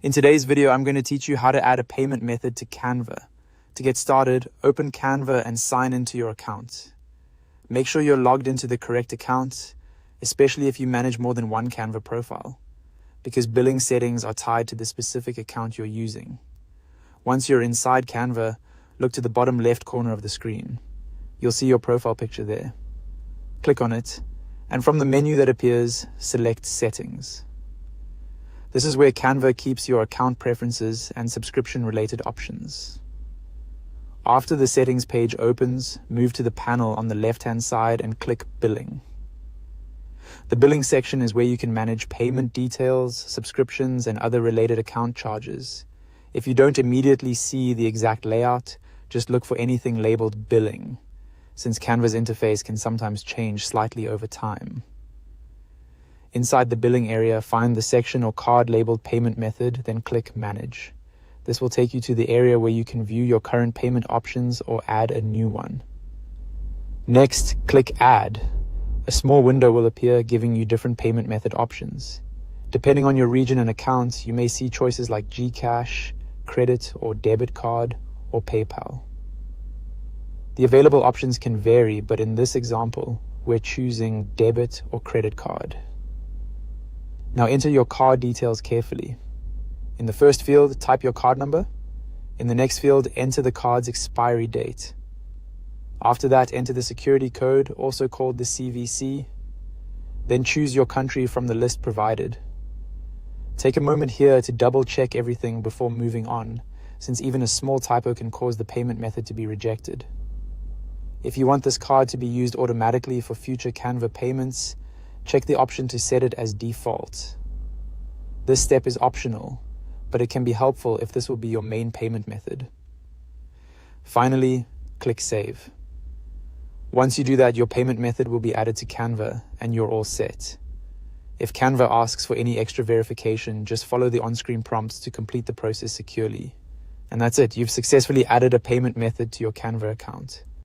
In today's video, I'm going to teach you how to add a payment method to Canva. To get started, open Canva and sign into your account. Make sure you're logged into the correct account, especially if you manage more than one Canva profile, because billing settings are tied to the specific account you're using. Once you're inside Canva, look to the bottom left corner of the screen. You'll see your profile picture there. Click on it, and from the menu that appears, select Settings. This is where Canva keeps your account preferences and subscription-related options. After the settings page opens, move to the panel on the left-hand side and click Billing. The billing section is where you can manage payment details, subscriptions, and other related account charges. If you don't immediately see the exact layout, just look for anything labeled Billing, since Canva's interface can sometimes change slightly over time. Inside the billing area, find the section or card labeled Payment Method, then click Manage. This will take you to the area where you can view your current payment options or add a new one. Next, click Add. A small window will appear giving you different payment method options. Depending on your region and account, you may see choices like GCash, credit or debit card, or PayPal. The available options can vary, but in this example, we're choosing debit or credit card. Now enter your card details carefully. In the first field, type your card number. In the next field, enter the card's expiry date. After that, enter the security code, also called the CVC. Then choose your country from the list provided. Take a moment here to double check everything before moving on, since even a small typo can cause the payment method to be rejected. If you want this card to be used automatically for future Canva payments, check the option to set it as default. This step is optional, but it can be helpful if this will be your main payment method. Finally, click Save. Once you do that, your payment method will be added to Canva and you're all set. If Canva asks for any extra verification, just follow the on-screen prompts to complete the process securely. And that's it. You've successfully added a payment method to your Canva account.